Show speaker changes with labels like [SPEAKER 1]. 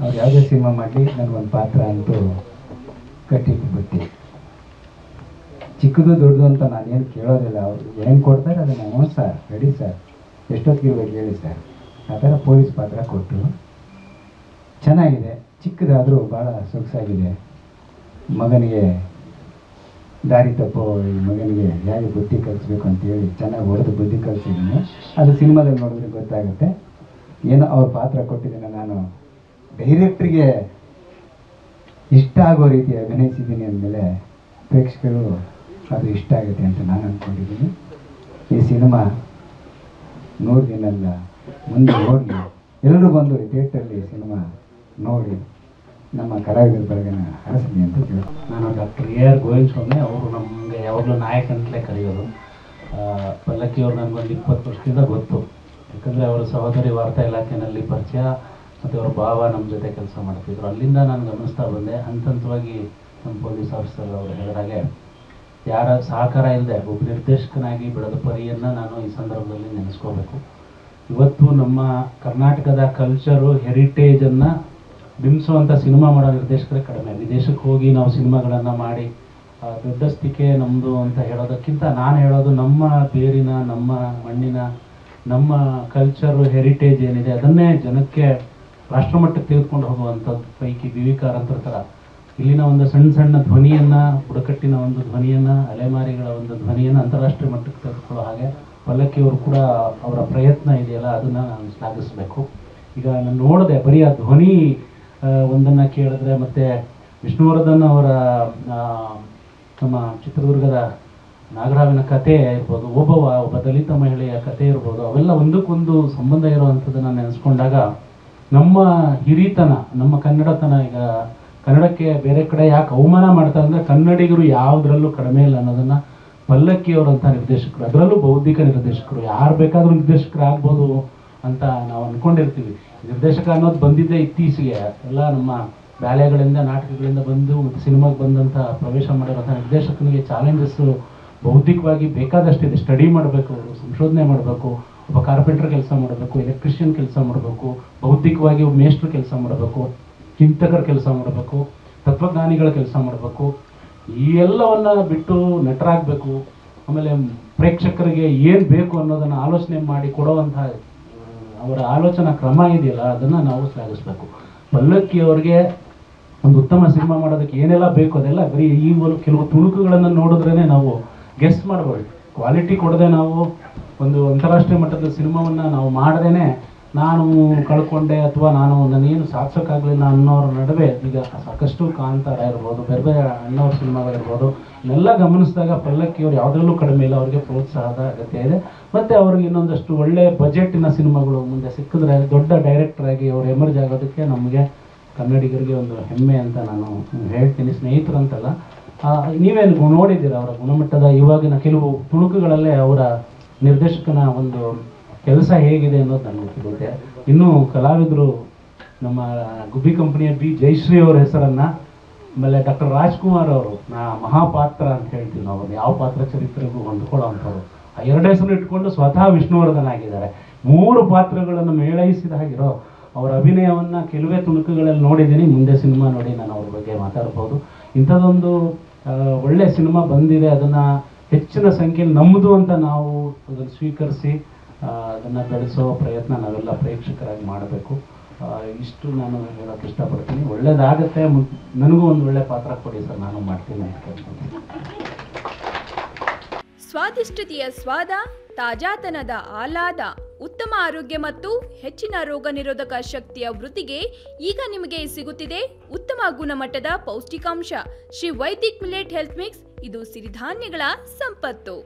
[SPEAKER 1] ಅವ್ರು ಯಾವುದೇ ಸಿನಿಮಾ ಮಾಡಲಿ ನನಗೊಂದು ಪಾತ್ರ ಅಂತೂ ಕಟ್ಟಿಟ್ಟು ಬಿಡ್ತೀನಿ. ಚಿಕ್ಕದು ದೊಡ್ಡದು ಅಂತ ನಾನೇನು ಕೇಳೋದಿಲ್ಲ. ಅವ್ರು ಏನು ಕೊಡ್ತಾರೆ ಅದನ್ನು ಹ್ಞೂ ಸರ್ ರೆಡಿ ಸರ್ ಎಷ್ಟೊತ್ತಿಗೆ ಇರ್ಬೇಕು ಹೇಳಿ ಸರ್ ಆ ಥರ ಪೊಲೀಸ್ ಪಾತ್ರ ಕೊಟ್ಟರು. ಚೆನ್ನಾಗಿದೆ, ಚಿಕ್ಕದಾದರೂ ಭಾಳ ಸೊಗಸಾಗಿದೆ. ಮಗನಿಗೆ ದಾರಿ ತಪ್ಪೋ ಈ ಮಗನಿಗೆ ಹೇಗೆ ಬುದ್ಧಿ ಕಲಿಸ್ಬೇಕು ಅಂತೇಳಿ ಚೆನ್ನಾಗಿ ಹೊಡೆದು ಬುದ್ಧಿ ಕಲಿಸಿದ್ದೀನಿ. ಅದು ಸಿನಿಮಾದಲ್ಲಿ ನೋಡಿದ್ರೆ ಗೊತ್ತಾಗುತ್ತೆ. ಏನೋ ಅವ್ರ ಪಾತ್ರ ಕೊಟ್ಟಿದ್ದೀನಿ, ನಾನು ಡೈರೆಕ್ಟ್ರಿಗೆ ಇಷ್ಟ ಆಗೋ ರೀತಿ ಅಭಿನಯಿಸಿದ್ದೀನಿ ಅಂದಮೇಲೆ ಪ್ರೇಕ್ಷಕರು ಅದು ಇಷ್ಟ ಆಗುತ್ತೆ ಅಂತ ನಾನು ಅಂದ್ಕೊಂಡಿದ್ದೀನಿ. ಈ ಸಿನಿಮಾ 100 ದಿನ ಅಲ್ಲ, ಮುಂದೆ ನೋಡಲಿ, ಎಲ್ಲರೂ ಬಂದು ಥಿಯೇಟ್ರಲ್ಲಿ ಸಿನಿಮಾ ನೋಡಿ ನಮ್ಮ ಕಲಾವಿದರ ಬಳಗನ ಹರಸಲಿ ಅಂತ ಕೇಳಿ.
[SPEAKER 2] ನಾನು ಡಾಕ್ಟರ್ AR ಗೋವಿಂದ ಸ್ವಾಮಿ. ಅವರು ನಮಗೆ ಯಾವಾಗಲೂ ನಾಯಕ ಅಂತಲೇ ಕರೆಯೋರು. ಪಲ್ಲಕ್ಕಿಯವರು ನನಗೊಂದು 20 ವರ್ಷದಿಂದ ಗೊತ್ತು. ಯಾಕಂದರೆ ಅವರ ಸಹೋದರಿ ವಾರ್ತಾ ಇಲಾಖೆಯಲ್ಲಿ ಪರಿಚಯ ಮತ್ತು ಅವರ ಭಾವ ನಮ್ಮ ಜೊತೆ ಕೆಲಸ ಮಾಡ್ತಿದ್ರು. ಅಲ್ಲಿಂದ ನಾನು ಗಮನಿಸ್ತಾ ಬಂದೆ. ಹಂತವಾಗಿ ನಮ್ಮ ಪೊಲೀಸ್ ಆಫೀಸರ್ ಅವರು ಹೇಳಿದಾಗೆ ಯಾರ ಸಹಕಾರ ಇಲ್ಲದೆ ಒಬ್ಬ ನಿರ್ದೇಶಕನಾಗಿ ಬೆಳೆದ ಪರಿಯನ್ನು ನಾನು ಈ ಸಂದರ್ಭದಲ್ಲಿ ನೆನೆಸ್ಕೋಬೇಕು. ಇವತ್ತು ನಮ್ಮ ಕರ್ನಾಟಕದ ಕಲ್ಚರು ಹೆರಿಟೇಜನ್ನು ಬಿಂಬಿಸುವಂಥ ಸಿನಿಮಾ ಮಾಡೋ ನಿರ್ದೇಶಕರೇ ಕಡಿಮೆ. ವಿದೇಶಕ್ಕೆ ಹೋಗಿ ನಾವು ಸಿನಿಮಾಗಳನ್ನು ಮಾಡಿ ದೊಡ್ಡಸ್ತಿಕೆ ನಮ್ಮದು ಅಂತ ಹೇಳೋದಕ್ಕಿಂತ ನಾನು ಹೇಳೋದು ನಮ್ಮ ಬೇರಿನ, ನಮ್ಮ ಮಣ್ಣಿನ, ನಮ್ಮ ಕಲ್ಚರು ಹೆರಿಟೇಜ್ ಏನಿದೆ ಅದನ್ನೇ ಜನಕ್ಕೆ ರಾಷ್ಟ್ರಮಟ್ಟಕ್ಕೆ ತೆಗೆದುಕೊಂಡು ಹೋಗುವಂಥದ್ದು ಪೈಕಿ BV ಕಾರಂತರ ಥರ ಇಲ್ಲಿನ ಒಂದು ಸಣ್ಣ ಸಣ್ಣ ಧ್ವನಿಯನ್ನು, ಬುಡಕಟ್ಟಿನ ಒಂದು ಧ್ವನಿಯನ್ನು, ಅಲೆಮಾರಿಗಳ ಒಂದು ಧ್ವನಿಯನ್ನು ಅಂತಾರಾಷ್ಟ್ರೀಯ ಮಟ್ಟಕ್ಕೆ ತೆಗೆದುಕೊಳ್ಳೋ ಹಾಗೆ ಪಲ್ಲಕ್ಕಿಯವರು ಕೂಡ ಅವರ ಪ್ರಯತ್ನ ಇದೆಯಲ್ಲ ಅದನ್ನು ನಾನು ಶ್ಲಾಘಿಸಬೇಕು. ಈಗ ನಾನು ನೋಡಿದೆ ಬರೀ ಆ ಧ್ವನಿ ಒಂದನ್ನು ಕೇಳಿದ್ರೆ, ಮತ್ತು ವಿಷ್ಣುವರ್ಧನ್ ಅವರ ನಮ್ಮ ಚಿತ್ರದುರ್ಗದ ನಾಗರಾವಿನ ಕಥೆ ಇರ್ಬೋದು, ಒಬ್ಬ ದಲಿತ ಮಹಿಳೆಯ ಕಥೆ ಇರ್ಬೋದು, ಅವೆಲ್ಲ ಒಂದಕ್ಕೊಂದು ಸಂಬಂಧ ಇರುವಂಥದ್ದನ್ನು ನೆನೆಸ್ಕೊಂಡಾಗ ನಮ್ಮ ಹಿರಿತನ, ನಮ್ಮ ಕನ್ನಡತನ, ಈಗ ಕನ್ನಡಕ್ಕೆ ಬೇರೆ ಕಡೆ ಯಾಕೆ ಅವಮಾನ ಮಾಡ್ತಾರೆ ಅಂದರೆ ಕನ್ನಡಿಗರು ಯಾವುದರಲ್ಲೂ ಕಡಿಮೆ ಇಲ್ಲ ಅನ್ನೋದನ್ನು ಪಲ್ಲಕ್ಕಿಯವರಂಥ ನಿರ್ದೇಶಕರು, ಅದರಲ್ಲೂ ಬೌದ್ಧಿಕ ನಿರ್ದೇಶಕರು, ಯಾರು ಬೇಕಾದರೂ ನಿರ್ದೇಶಕರಾಗ್ಬೋದು ಅಂತ ನಾವು ಅಂದ್ಕೊಂಡಿರ್ತೀವಿ. ನಿರ್ದೇಶಕ ಅನ್ನೋದು ಬಂದಿದ್ದೇ ಇತ್ತೀಚೆಗೆ. ಎಲ್ಲ ನಮ್ಮ ಬ್ಯಾಲೆಗಳಿಂದ, ನಾಟಕಗಳಿಂದ ಬಂದು ಮತ್ತು ಸಿನಿಮಾಗೆ ಬಂದಂಥ ಪ್ರವೇಶ ಮಾಡಿರೋಂಥ ನಿರ್ದೇಶಕನಿಗೆ ಚಾಲೆಂಜಸ್ಸು ಬೌದ್ಧಿಕವಾಗಿ ಬೇಕಾದಷ್ಟಿದೆ. ಸ್ಟಡಿ ಮಾಡಬೇಕು, ಸಂಶೋಧನೆ ಮಾಡಬೇಕು, ಒಬ್ಬ ಕಾರ್ಪೆಂಟರ್ ಕೆಲಸ ಮಾಡಬೇಕು, ಎಲೆಕ್ಟ್ರಿಷಿಯನ್ ಕೆಲಸ ಮಾಡಬೇಕು, ಬೌದ್ಧಿಕವಾಗಿ ಒಬ್ಬ ಮೇಸ್ಟ್ರು ಕೆಲಸ ಮಾಡಬೇಕು, ಚಿಂತಕರ ಕೆಲಸ ಮಾಡಬೇಕು, ತತ್ವಜ್ಞಾನಿಗಳ ಕೆಲಸ ಮಾಡಬೇಕು. ಈ ಎಲ್ಲವನ್ನು ಬಿಟ್ಟು ನಟರಾಗಬೇಕು. ಆಮೇಲೆ ಪ್ರೇಕ್ಷಕರಿಗೆ ಏನು ಬೇಕು ಅನ್ನೋದನ್ನು ಆಲೋಚನೆ ಮಾಡಿ ಕೊಡುವಂಥ ಅವರ ಆಲೋಚನಾ ಕ್ರಮ ಇದೆಯಲ್ಲ ಅದನ್ನು ನಾವು ಶ್ಲಾಘಿಸಬೇಕು. ಪಲ್ಲಕ್ಕಿಯವರಿಗೆ ಒಂದು ಉತ್ತಮ ಸಿನಿಮಾ ಮಾಡೋದಕ್ಕೆ ಏನೆಲ್ಲ ಬೇಕು ಅದೆಲ್ಲ ಬರೀ ಈ ಕೆಲವು ತುಣುಕುಗಳನ್ನು ನೋಡಿದ್ರೇ ನಾವು ಗೆಸ್ ಮಾಡ್ಬೋದು. ಕ್ವಾಲಿಟಿ ಕೊಡದೆ ನಾವು ಒಂದು ಅಂತಾರಾಷ್ಟ್ರೀಯ ಮಟ್ಟದ ಸಿನಿಮಾವನ್ನು ನಾವು ಮಾಡ್ದೇ ನಾನು ಕಳ್ಕೊಂಡೆ ಅಥವಾ ನಾನೇನು ಸಾಧಿಸೋಕ್ಕಾಗಲಿಲ್ಲ ಅನ್ನೋರ ನಡುವೆ ಈಗ ಸಾಕಷ್ಟು ಕಾಂತಾರ ಇರ್ಬೋದು, ಬೇರೆ ಬೇರೆ ಅಣ್ಣವ್ರ ಸಿನಿಮಾಗಳಿರ್ಬೋದು, ಇದೆಲ್ಲ ಗಮನಿಸಿದಾಗ ಪಲ್ಲಕ್ಕಿಯವರು ಯಾವುದರಲ್ಲೂ ಕಡಿಮೆ ಇಲ್ಲ. ಅವರಿಗೆ ಪ್ರೋತ್ಸಾಹದ ಅಗತ್ಯ ಇದೆ. ಮತ್ತು ಅವ್ರಿಗೆ ಇನ್ನೊಂದಷ್ಟು ಒಳ್ಳೆ ಬಜೆಟಿನ ಸಿನಿಮಾಗಳು ಮುಂದೆ ಸಿಕ್ಕಿದ್ರೆ ದೊಡ್ಡ ಡೈರೆಕ್ಟರ್ ಆಗಿ ಅವ್ರು ಎಮರ್ಜ್ ಆಗೋದಕ್ಕೆ ನಮಗೆ ಕನ್ನಡಿಗರಿಗೆ ಒಂದು ಹೆಮ್ಮೆ ಅಂತ ನಾನು ಹೇಳ್ತೀನಿ. ಸ್ನೇಹಿತರು ಅಂತಲ್ಲ, ನೀವೇನು ನೋಡಿದ್ದೀರ ಅವರ ಗುಣಮಟ್ಟದ ಇವಾಗಿನ ಕೆಲವು ತುಣುಕುಗಳಲ್ಲೇ ಅವರ ನಿರ್ದೇಶಕನ ಒಂದು ಕೆಲಸ ಹೇಗಿದೆ ಅನ್ನೋದು ನನಗೆ ಗೊತ್ತಿರುತ್ತೆ. ಇನ್ನೂ ಕಲಾವಿದರು ನಮ್ಮ ಗುಬ್ಬಿ ಕಂಪನಿಯ B ಜಯಶ್ರೀ ಅವರ ಹೆಸರನ್ನು, ಆಮೇಲೆ ಡಾಕ್ಟರ್ ರಾಜ್ಕುಮಾರ್ ಅವರು ಮಹಾಪಾತ್ರ ಅಂತ ಹೇಳ್ತೀವಿ ನಾವು, ಯಾವ ಪಾತ್ರ ಚರಿತ್ರೆಗೂ ಹೊಂದ್ಕೊಳ್ಳೋ ಅಂಥವ್ರು, ಆ 2 ಹೆಸರು ಇಟ್ಕೊಂಡು ಸ್ವತಃ ವಿಷ್ಣುವರ್ಧನ್ ಆಗಿದ್ದಾರೆ. 3 ಪಾತ್ರಗಳನ್ನು ಮೇಳೈಸಿದ ಹಾಗಿರೋ ಅವರ ಅಭಿನಯವನ್ನು ಕೆಲವೇ ತುಣುಕುಗಳಲ್ಲಿ ನೋಡಿದ್ದೀನಿ. ಮುಂದೆ ಸಿನಿಮಾ ನೋಡಿ ನಾನು ಅವ್ರ ಬಗ್ಗೆ ಮಾತಾಡ್ಬೋದು. ಇಂಥದ್ದೊಂದು ಒಳ್ಳೆಯ ಸಿನಿಮಾ ಬಂದಿದೆ, ಅದನ್ನು ಹೆಚ್ಚಿನ ಸಂಖ್ಯೆಯಲ್ಲಿ ನಮ್ಮದು ಅಂತ ನಾವು ಅದನ್ನು ಸ್ವೀಕರಿಸಿ ಅದನ್ನು ಬೆಳೆಸೋ ಪ್ರಯತ್ನ ನಾವೆಲ್ಲ ಪ್ರೇಕ್ಷಕರಾಗಿ ಮಾಡಬೇಕು. ಇಷ್ಟು ನಾನು ಹೇಳೋಕ್ಕೆ ಇಷ್ಟಪಡ್ತೀನಿ. ಒಳ್ಳೇದಾಗತ್ತೆ, ನನಗೂ ಒಂದು ಒಳ್ಳೆ ಪಾತ್ರ ಕೊಡಿ ಸರ್, ನಾನು ಮಾಡ್ತೀನಿ ಅಂತ ಕೇಳ್ತೀನಿ.
[SPEAKER 3] ಸ್ವಾದಿಷ್ಟತೆಯ ಸ್ವಾದ, ತಾಜಾತನದ ಆಹ್ಲಾದ, ಉತ್ತಮ ಆರೋಗ್ಯ ಮತ್ತು ಹೆಚ್ಚಿನ ರೋಗ ನಿರೋಧಕ ಶಕ್ತಿಯ ವೃದ್ಧಿಗೆ ಈಗ ನಿಮಗೆ ಸಿಗುತ್ತಿದೆ ಉತ್ತಮ ಗುಣಮಟ್ಟದ ಪೌಷ್ಟಿಕಾಂಶ. Shri Vaidik millet health mix, ಇದು ಸಿರಿಧಾನ್ಯಗಳ ಸಂಪತ್ತು.